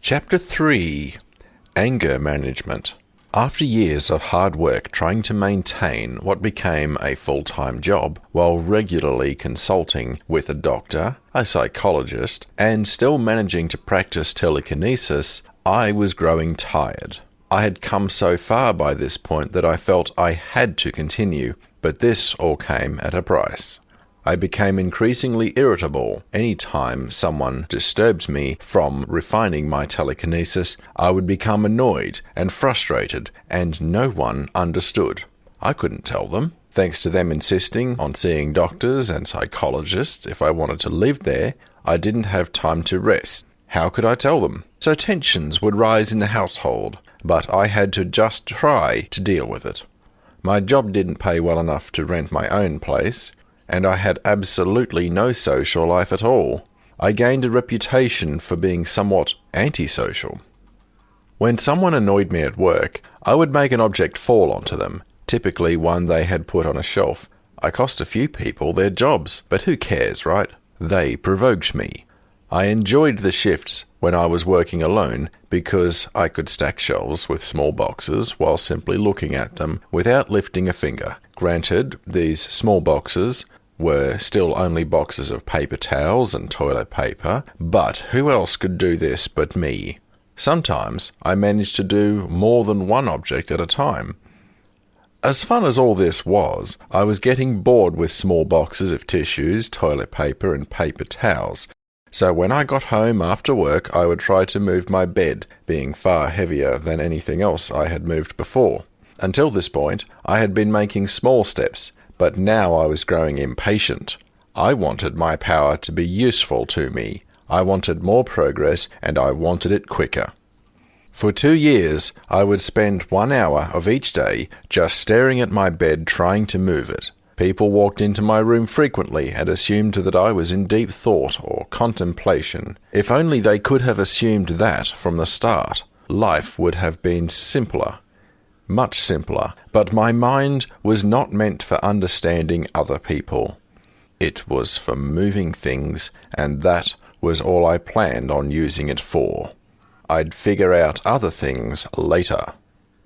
Chapter 3: Anger Management. After years of hard work trying to maintain what became a full-time job while regularly consulting with a doctor, a psychologist, and still managing to practice telekinesis, I was growing tired. I had come so far by this point that I felt I had to continue, but this all came at a price. I became increasingly irritable. Any time someone disturbed me from refining my telekinesis, I would become annoyed and frustrated, and no one understood. I couldn't tell them. Thanks to them insisting on seeing doctors and psychologists if I wanted to live there, I didn't have time to rest. How could I tell them? So tensions would rise in the household, but I had to just try to deal with it. My job didn't pay well enough to rent my own place, and I had absolutely no social life at all. I gained a reputation for being somewhat antisocial. When someone annoyed me at work, I would make an object fall onto them, typically one they had put on a shelf. I cost a few people their jobs, but who cares, right? They provoked me. I enjoyed the shifts when I was working alone because I could stack shelves with small boxes while simply looking at them without lifting a finger. Granted, these small boxes were still only boxes of paper towels and toilet paper, but who else could do this but me? Sometimes I managed to do more than one object at a time. As fun as all this was, I was getting bored with small boxes of tissues, toilet paper, and paper towels. So when I got home after work, I would try to move my bed, being far heavier than anything else I had moved before. Until this point, I had been making small steps, but now I was growing impatient. I wanted my power to be useful to me. I wanted more progress, and I wanted it quicker. For 2 years, I would spend 1 hour of each day just staring at my bed trying to move it. People walked into my room frequently and assumed that I was in deep thought or contemplation. If only they could have assumed that from the start, life would have been simpler. Much simpler, but my mind was not meant for understanding other people. It was for moving things, and that was all I planned on using it for. I'd figure out other things later.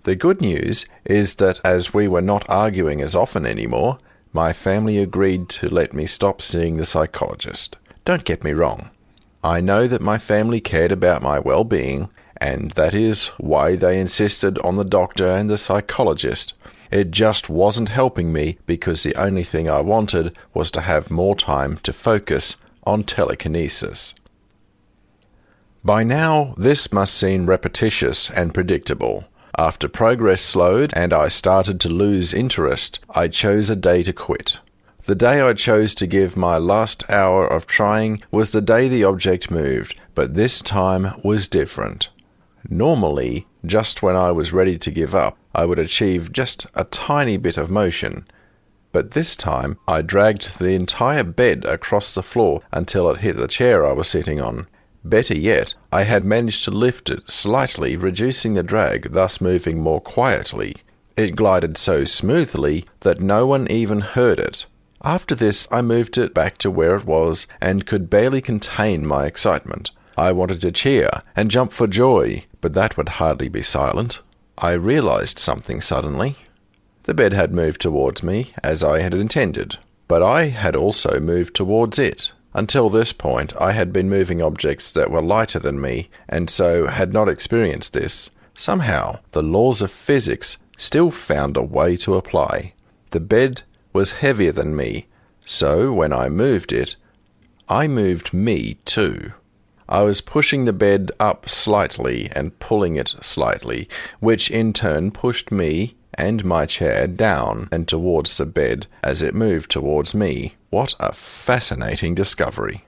The good news is that as we were not arguing as often anymore, my family agreed to let me stop seeing the psychologist. Don't get me wrong. I know that my family cared about my well-being, and that is why they insisted on the doctor and the psychologist. It just wasn't helping me because the only thing I wanted was to have more time to focus on telekinesis. By now, this must seem repetitious and predictable. After progress slowed and I started to lose interest, I chose a day to quit. The day I chose to give my last hour of trying was the day the object moved, but this time was different. Normally, just when I was ready to give up, I would achieve just a tiny bit of motion. But this time, I dragged the entire bed across the floor until it hit the chair I was sitting on. Better yet, I had managed to lift it slightly, reducing the drag, thus moving more quietly. It glided so smoothly that no one even heard it. After this, I moved it back to where it was and could barely contain my excitement. I wanted to cheer and jump for joy, but that would hardly be silent. I realized something suddenly. The bed had moved towards me, as I had intended, but I had also moved towards it. Until this point, I had been moving objects that were lighter than me, and so had not experienced this. Somehow, the laws of physics still found a way to apply. The bed was heavier than me, so when I moved it, I moved me too. I was pushing the bed up slightly and pulling it slightly, which in turn pushed me and my chair down and towards the bed as it moved towards me. What a fascinating discovery.